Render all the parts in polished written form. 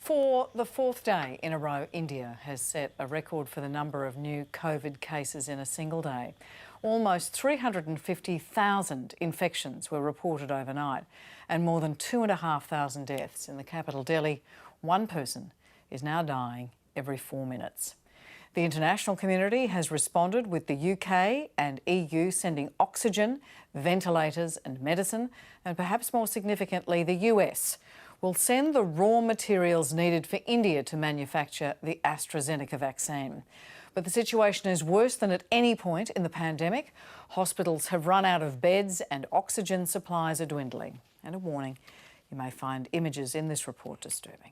For the fourth day in a row, India has set a record for the number of new COVID cases in a single day. Almost 350,000 infections were reported overnight and more than 2,500 deaths. In the capital, Delhi, one person is now dying every 4 minutes. The international community has responded with the UK and EU sending oxygen, ventilators and medicine, and perhaps more significantly, the US will send the raw materials needed for India to manufacture the AstraZeneca vaccine. But the situation is worse than at any point in the pandemic. Hospitals have run out of beds and oxygen supplies are dwindling. And a warning, you may find images in this report disturbing.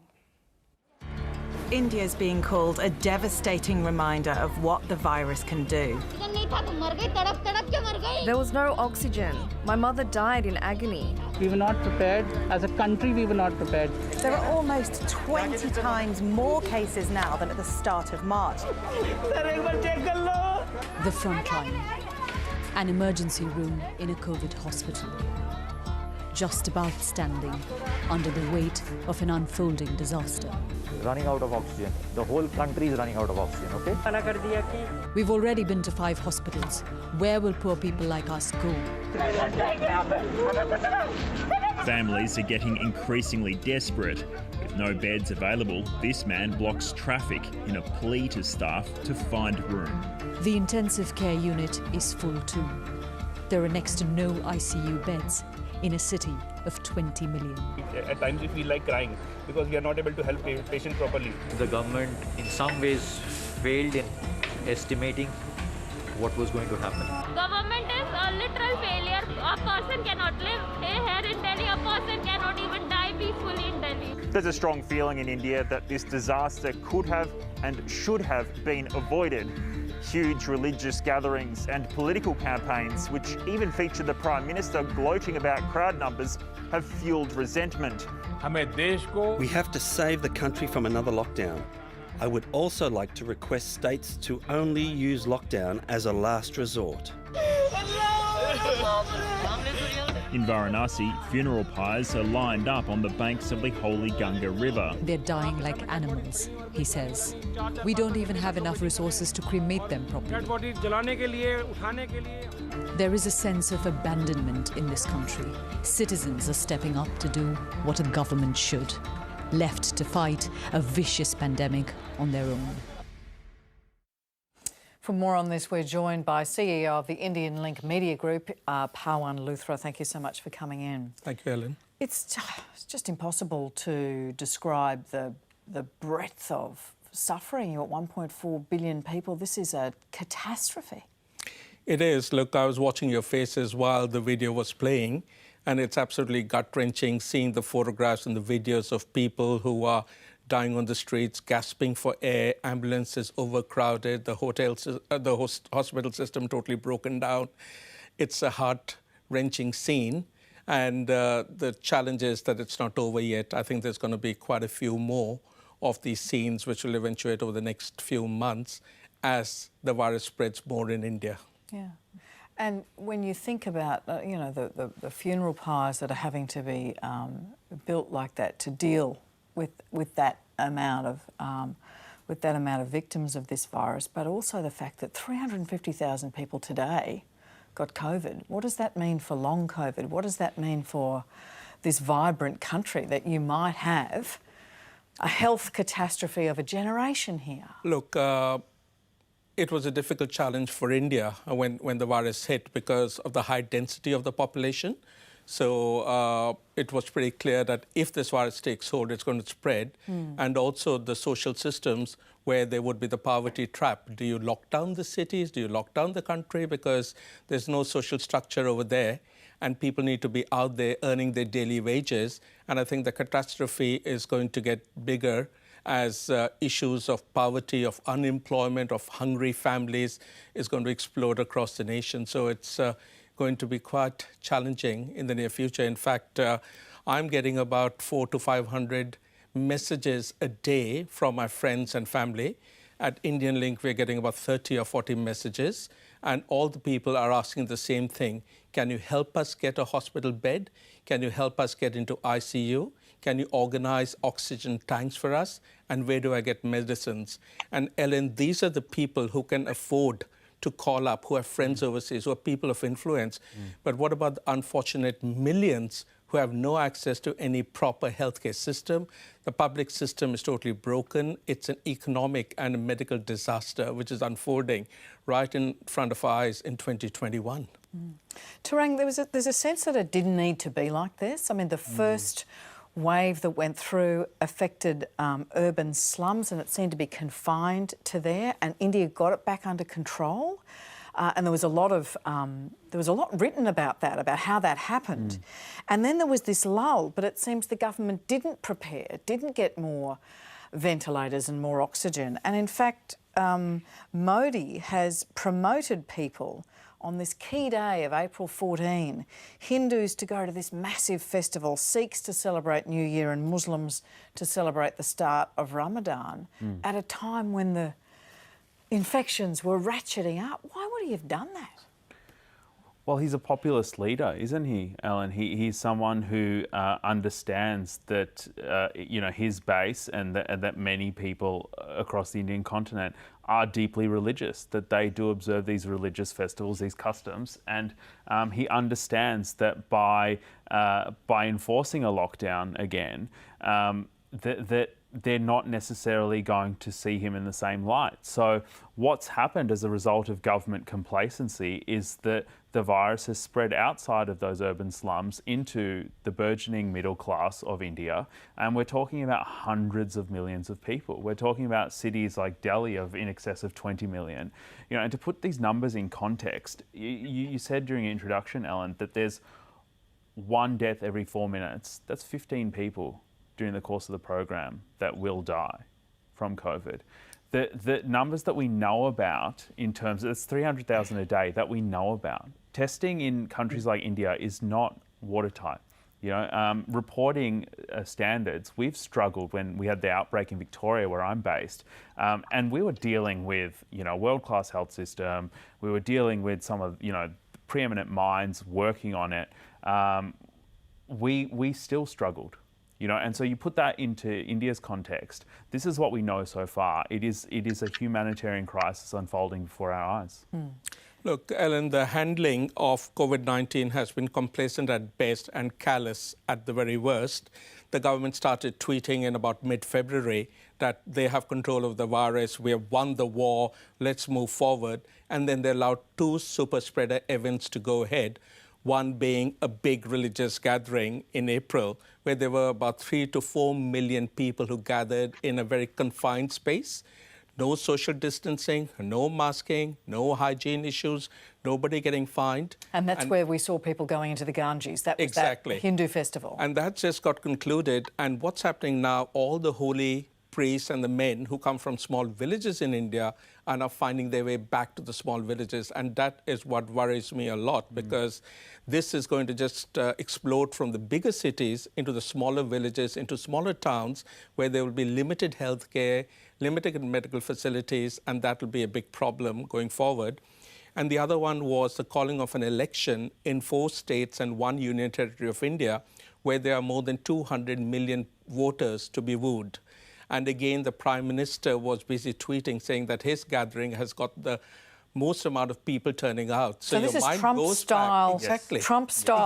India's being called a devastating reminder of what the virus can do. There was no oxygen. My mother died in agony. We were not prepared. As a country, we were not prepared. There are almost 20 times more cases now than at the start of March. The front line, an emergency room in a COVID hospital, just about standing under the weight of an unfolding disaster. Running out of oxygen. The whole country is running out of oxygen, okay? We've already been to 5 hospitals. Where will poor people like us go? Families are getting increasingly desperate. With no beds available, this man blocks traffic in a plea to staff to find room. The intensive care unit is full too. There are next to no ICU beds in a city of 20 million. At times we feel like crying because we are not able to help patient properly. The government in some ways failed in estimating what was going to happen. Government is a literal failure. A person cannot live here in Delhi. A person cannot even die peacefully in Delhi. There's a strong feeling in India that this disaster could have and should have been avoided. Huge religious gatherings and political campaigns, which even featured the Prime Minister gloating about crowd numbers, have fueled resentment. We have to save the country from another lockdown. I would also like to request states to only use lockdown as a last resort. In Varanasi, funeral pyres are lined up on the banks of the holy Ganga River. They're dying like animals, he says. We don't even have enough resources to cremate them properly. There is a sense of abandonment in this country. Citizens are stepping up to do what a government should, left to fight a vicious pandemic on their own. For more on this, we're joined by CEO of the Indian Link Media Group, Pawan Luthra. Thank you so much for coming in. Thank you, Ellen. It's just impossible to describe the breadth of suffering. You're at 1.4 billion people. This is a catastrophe. It is. Look, I was watching your faces while the video was playing, and it's absolutely gut-wrenching seeing the photographs and the videos of people who are dying on the streets, gasping for air, ambulances overcrowded, the hospital system totally broken down. It's a heart-wrenching scene, and the challenge is that it's not over yet. I think there's going to be quite a few more of these scenes which will eventuate over the next few months as the virus spreads more in India. Yeah. And when you think about, you know, the funeral pyres that are having to be built like that to deal with that amount of victims of this virus, but also the fact that 350,000 people today got COVID. What does that mean for long COVID? What does that mean for this vibrant country that you might have a health catastrophe of a generation here? Look, it was a difficult challenge for India when the virus hit because of the high density of the population. So it was pretty clear that if this virus takes hold, it's going to spread. And also the social systems where there would be the poverty trap. Do you lock down the cities? Do you lock down the country? Because there's no social structure over there. And people need to be out there earning their daily wages. And I think the catastrophe is going to get bigger as issues of poverty, of unemployment, of hungry families is going to explode across the nation. So it's going to be quite challenging in the near future. In fact, I'm getting about 400 to 500 messages a day from my friends and family. At Indian Link, we're getting about 30 or 40 messages, and all the people are asking the same thing. Can you help us get a hospital bed? Can you help us get into ICU? Can you organize oxygen tanks for us? And where do I get medicines? And Ellen, these are the people who can afford to call up, who have friends overseas, who are people of influence. But what about the unfortunate millions who have no access to any proper healthcare system? The public system is totally broken. It's an economic and a medical disaster which is unfolding right in front of our eyes in 2021. Tarang, there's a sense that it didn't need to be like this. I mean, the first wave that went through affected urban slums, and it seemed to be confined to there, and India got it back under control. And there was a lot written about that, about how that happened. And then there was this lull, but it seems the government didn't prepare, didn't get more ventilators and more oxygen. And in fact, Modi has promoted people on this key day of April 14, Hindus to go to this massive festival, Sikhs to celebrate New Year and Muslims to celebrate the start of Ramadan at a time when the infections were ratcheting up. Why would he have done that? Well, he's a populist leader, isn't he, Ellen? He's someone who understands that his base and that many people across the Indian continent are deeply religious, that they do observe these religious festivals, these customs, and he understands that by enforcing a lockdown again, that they're not necessarily going to see him in the same light. So what's happened as a result of government complacency is that the virus has spread outside of those urban slums into the burgeoning middle class of India. And we're talking about hundreds of millions of people. We're talking about cities like Delhi of in excess of 20 million. And to put these numbers in context, you said during your introduction, Ellen, that there's one death every 4 minutes. That's 15 people during the course of the program that will die from COVID. The numbers that we know about in terms of, it's 300,000 a day that we know about. Testing in countries like India is not watertight. Reporting standards, we've struggled when we had the outbreak in Victoria where I'm based, and we were dealing with, a world-class health system. We were dealing with some of, preeminent minds working on it. We still struggled. And so you put that into India's context. This is what we know so far. It is a humanitarian crisis unfolding before our eyes. Look, Ellen, the handling of COVID-19 has been complacent at best and callous at the very worst. The government started tweeting in about mid-February that they have control of the virus, we have won the war, let's move forward. And then they allowed 2 super spreader events to go ahead. One being a big religious gathering in April, where there were about 3 to 4 million people who gathered in a very confined space. No social distancing, no masking, no hygiene issues, nobody getting fined. And that's where we saw people going into the Ganges. That was exactly that Hindu festival. And that just got concluded. And what's happening now, all the holy priests and the men who come from small villages in India are now finding their way back to the small villages. And that is what worries me a lot, because this is going to just explode from the bigger cities into the smaller villages, into smaller towns, where there will be limited healthcare, limited medical facilities, and that will be a big problem going forward. And the other one was the calling of an election in 4 states and 1 union territory of India, where there are more than 200 million voters to be wooed. And again, the Prime Minister was busy tweeting, saying that his gathering has got the most amount of people turning out. So this is Trump-style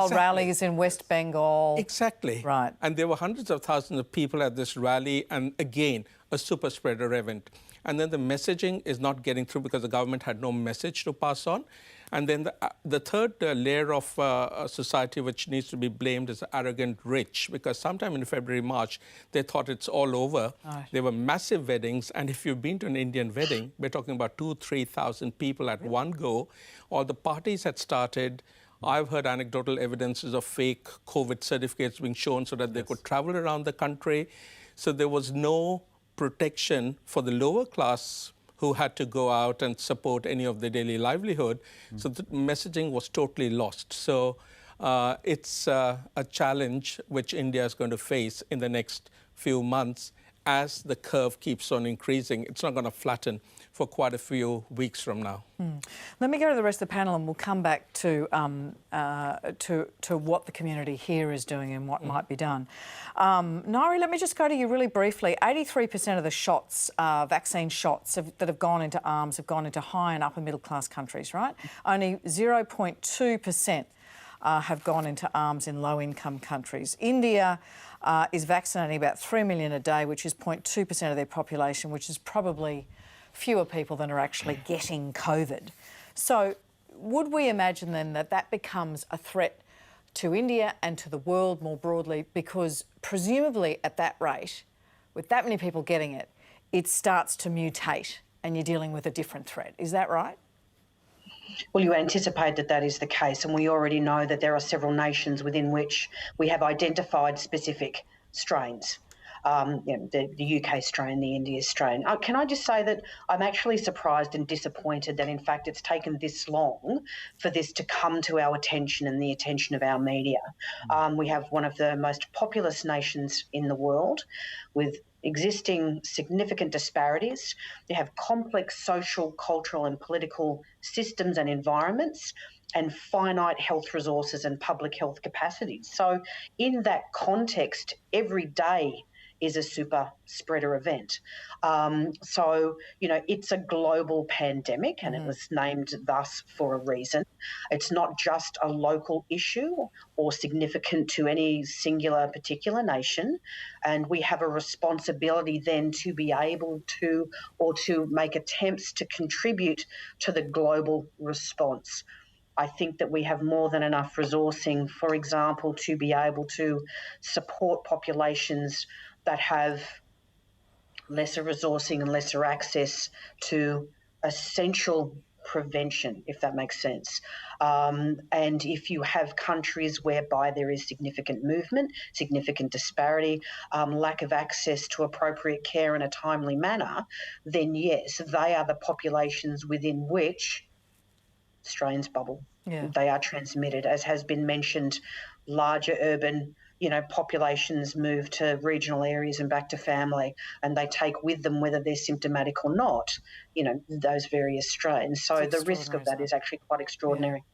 rallies in West Bengal. Exactly. Right. And there were hundreds of thousands of people at this rally, and again, a super spreader event. And then the messaging is not getting through because the government had no message to pass on. And then the third layer of society which needs to be blamed is the arrogant rich, because sometime in February, March, they thought it's all over. Right. There were massive weddings. And if you've been to an Indian wedding, we're talking about 2,000-3,000 people at one go. All the parties had started. I've heard anecdotal evidences of fake COVID certificates being shown so that they could travel around the country. So there was no protection for the lower class who had to go out and support any of their daily livelihood. So the messaging was totally lost. So it's a challenge which India is going to face in the next few months as the curve keeps on increasing. It's not going to flatten. for quite a few weeks from now. Let me go to the rest of the panel, and we'll come back to what the community here is doing and what might be done. Nairi, let me just go to you really briefly. 83% of the shots, vaccine shots that have gone into arms have gone into high and upper middle class countries, right? Only 0.2% have gone into arms in low-income countries. India is vaccinating about 3 million a day, which is 0.2% of their population, which is probably fewer people than are actually getting COVID. So would we imagine then that that becomes a threat to India and to the world more broadly, because presumably at that rate, with that many people getting it, it starts to mutate and you're dealing with a different threat. Is that right? Well, you anticipate that that is the case, and we already know that there are several nations within which we have identified specific strains. The UK strain, the India strain. Can I just say that I'm actually surprised and disappointed that, in fact, it's taken this long for this to come to our attention and the attention of our media. We have one of the most populous nations in the world with existing significant disparities. They have complex social, cultural and political systems and environments, and finite health resources and public health capacities. So in that context, every day is a super spreader event. It's a global pandemic, and it was named thus for a reason. It's not just a local issue or significant to any singular particular nation. And we have a responsibility then to be able to, or to make attempts to contribute to the global response. I think that we have more than enough resourcing, for example, to be able to support populations that have lesser resourcing and lesser access to essential prevention, if that makes sense. And if you have countries whereby there is significant movement, significant disparity, lack of access to appropriate care in a timely manner, then yes, they are the populations within which strains bubble. Yeah. They are transmitted. As has been mentioned, larger urban populations move to regional areas and back to family, and they take with them, whether they're symptomatic or not, those various strains. So the risk of that is actually quite extraordinary.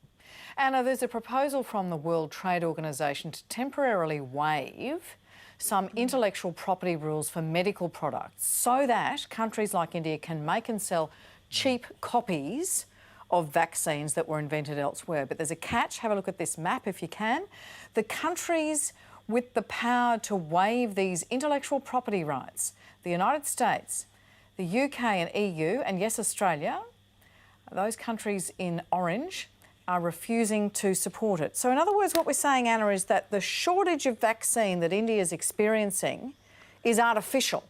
Yeah. Anna, there's a proposal from the World Trade Organization to temporarily waive some intellectual property rules for medical products so that countries like India can make and sell cheap copies of vaccines that were invented elsewhere. But there's a catch. Have a look at this map if you can. The countries with the power to waive these intellectual property rights, the United States, the UK and EU, and yes, Australia, those countries in orange are refusing to support it. So in other words, what we're saying, Anna, is that the shortage of vaccine that India is experiencing is artificial.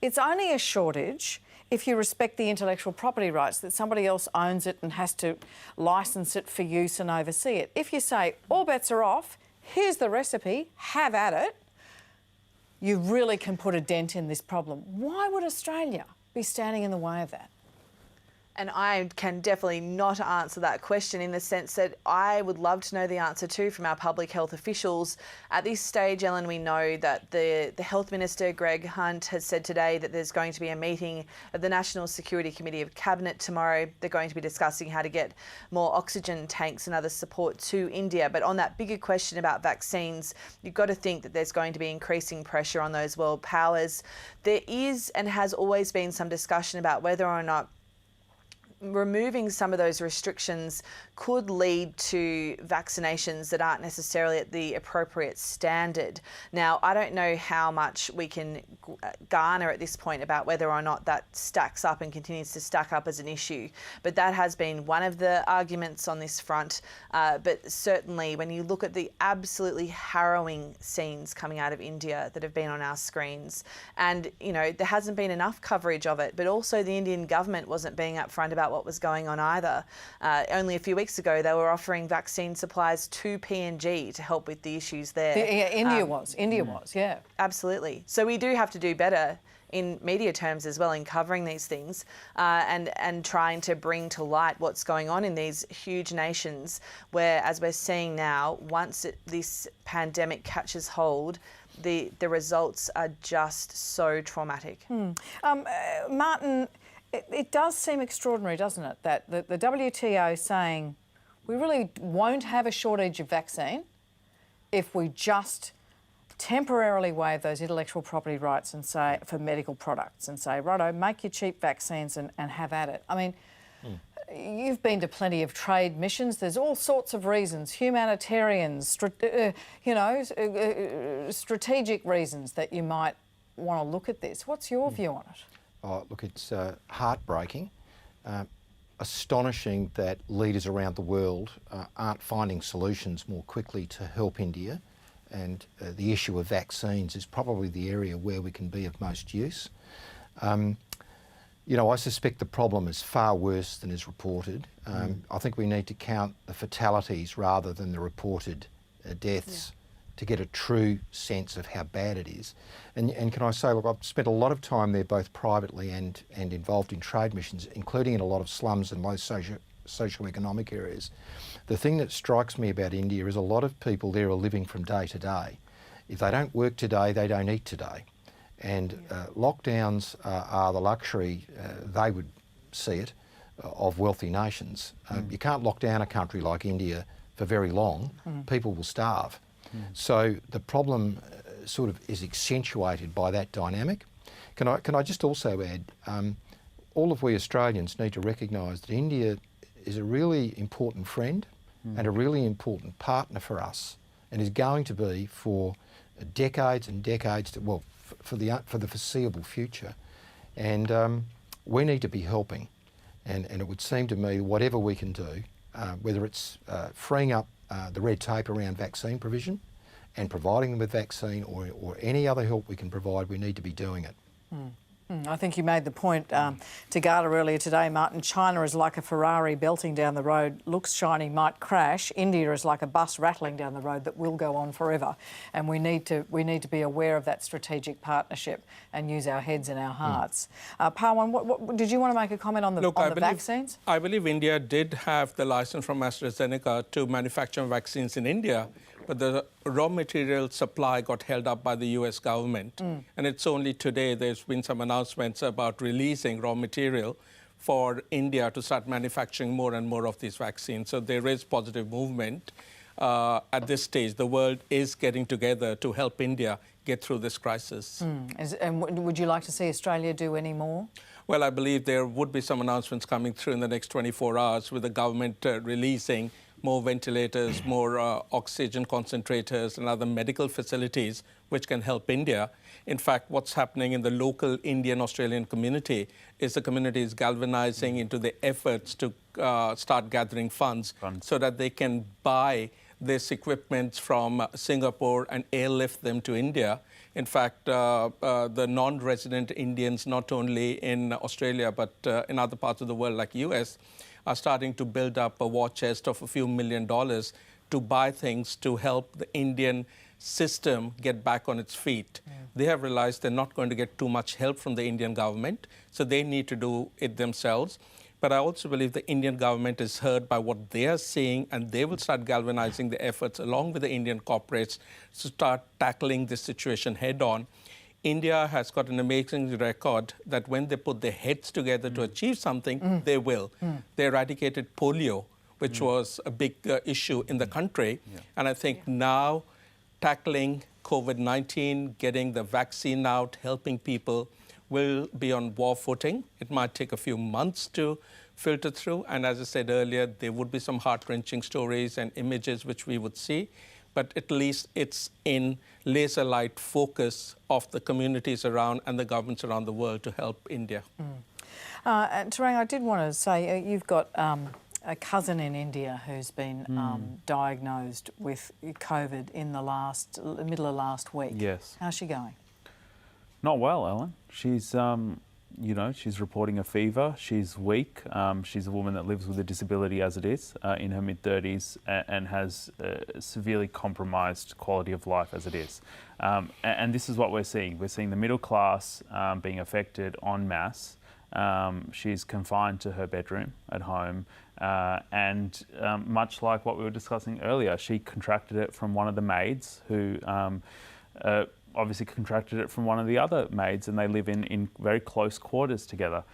It's only a shortage if you respect the intellectual property rights, that somebody else owns it and has to license it for use and oversee it. If you say, all bets are off, here's the recipe, have at it, you really can put a dent in this problem. Why would Australia be standing in the way of that? And I can definitely not answer that question, in the sense that I would love to know the answer too from our public health officials. At this stage, Ellen, we know that the Health Minister, Greg Hunt, has said today that there's going to be a meeting of the National Security Committee of Cabinet tomorrow. They're going to be discussing how to get more oxygen tanks and other support to India. But on that bigger question about vaccines, you've got to think that there's going to be increasing pressure on those world powers. There is and has always been some discussion about whether or not removing some of those restrictions could lead to vaccinations that aren't necessarily at the appropriate standard. Now, I don't know how much we can garner at this point about whether or not that stacks up and continues to stack up as an issue, but that has been one of the arguments on this front. But certainly when you look at the absolutely harrowing scenes coming out of India that have been on our screens, and there hasn't been enough coverage of it, but also the Indian government wasn't being upfront about what was going on either. Only a few weeks ago, they were offering vaccine supplies to PNG to help with the issues there. India was, yeah. Absolutely. So we do have to do better in media terms as well in covering these things and trying to bring to light what's going on in these huge nations where, as we're seeing now, once this pandemic catches hold, the results are just so traumatic. Martin, It does seem extraordinary, doesn't it, that the WTO saying we really won't have a shortage of vaccine if we just temporarily waive those intellectual property rights and say for medical products and say, righto, make your cheap vaccines and have at it. I mean, you've been to plenty of trade missions. There's all sorts of reasons, humanitarians, strategic reasons that you might want to look at this. What's your view on it? Oh, look, it's heartbreaking, astonishing that leaders around the world aren't finding solutions more quickly to help India, and the issue of vaccines is probably the area where we can be of most use. You know, I suspect the problem is far worse than is reported. I think we need to count the fatalities rather than the reported deaths to get a true sense of how bad it is. And can I say, look, I've spent a lot of time there, both privately and involved in trade missions, including in a lot of slums and low socioeconomic areas. The thing that strikes me about India is a lot of people there are living from day to day. If they don't work today, they don't eat today. And lockdowns are the luxury, they would see it, of wealthy nations. You can't lock down a country like India for very long. People will starve. So the problem sort of is accentuated by that dynamic. Can I just also add, all of we Australians need to recognise that India is a really important friend and a really important partner for us, and is going to be for decades and decades, for the foreseeable future. And we need to be helping. And it would seem to me whatever we can do, whether it's freeing up the red tape around vaccine provision and providing them with vaccine, or any other help we can provide, we need to be doing it. I think you made the point to Garda earlier today, Martin. China is like a Ferrari belting down the road, looks shiny, might crash. India is like a bus rattling down the road that will go on forever. And we need to be aware of that strategic partnership and use our heads and our hearts. Pawan, what did you want to make a comment on the vaccines? I believe India did have the license from AstraZeneca to manufacture vaccines in India, but the raw material supply got held up by the US government. And it's only today there's been some announcements about releasing raw material for India to start manufacturing more and more of these vaccines. So there is positive movement at this stage. The world is getting together to help India get through this crisis. And would you like to see Australia do any more? Well, I believe there would be some announcements coming through in the next 24 hours with the government releasing more ventilators, more oxygen concentrators and other medical facilities which can help India. In fact, what's happening in the local Indian-Australian community is the community is galvanizing into the efforts to start gathering funds so that they can buy this equipment from Singapore and airlift them to India. In fact, the non-resident Indians, not only in Australia but in other parts of the world like US, are starting to build up a war chest of a few $1 million to buy things to help the Indian system get back on its feet. They have realized they're not going to get too much help from the Indian government, so they need to do it themselves. But I also believe the Indian government is heard by what they are seeing, and they will start galvanizing the efforts along with the Indian corporates to start tackling this situation head on. India has got an amazing record that when they put their heads together to achieve something, they will. They eradicated polio, which was a big issue in the country. And I think now tackling COVID-19, getting the vaccine out, helping people will be on war footing. It might take a few months to filter through. And as I said earlier, there would be some heart-wrenching stories and images which we would see. But at least it's in laser light focus of the communities around and the governments around the world to help India. And Tarang, I did want to say, you've got a cousin in India who's been diagnosed with COVID in the middle of last week. Yes. How's she going? Not well, Ellen. She's she's reporting a fever. She's weak. She's a woman that lives with a disability as it is, in her mid-30s, and has severely compromised quality of life as it is. And this is what we're seeing. We're seeing the middle class being affected en masse. She's confined to her bedroom at home, and much like what we were discussing earlier, she contracted it from one of the maids who obviously contracted it from one of the other maids, and they live in very close quarters together.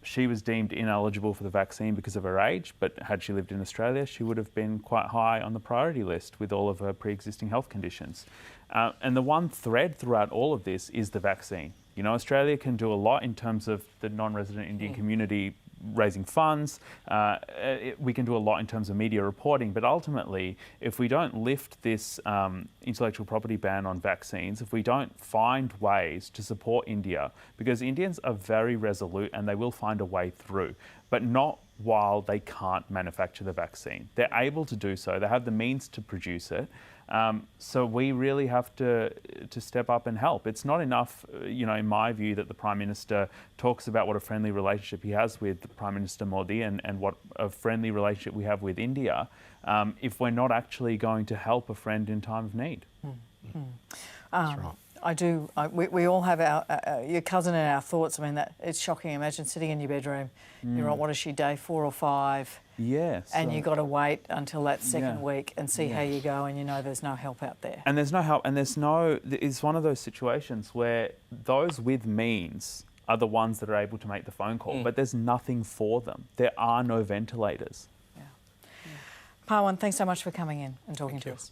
She was deemed ineligible for the vaccine because of her age, but had she lived in Australia, she would have been quite high on the priority list with all of her pre-existing health conditions. And the one thread throughout all of this is the vaccine. You know, Australia can do a lot in terms of the non-resident Indian community raising funds. We can do a lot in terms of media reporting, but ultimately, if we don't lift this intellectual property ban on vaccines, if we don't find ways to support India, because Indians are very resolute and they will find a way through, but not while they can't manufacture the vaccine. They're able to do so. They have the means to produce it. So we really have to step up and help. It's not enough, you know, in my view, that the Prime Minister talks about what a friendly relationship he has with Prime Minister Modi and what a friendly relationship we have with India, if we're not actually going to help a friend in time of need. That's right. I do. We all have your cousin in our thoughts. I mean, that it's shocking. Imagine sitting in your bedroom. You're on, what is she, day 4 or 5? Yes. And you've got to wait until that second week and see how you go, and you know there's no help out there. And there's no help, and it's one of those situations where those with means are the ones that are able to make the phone call, but there's nothing for them. There are no ventilators. Pawan, thanks so much for coming in and talking to us.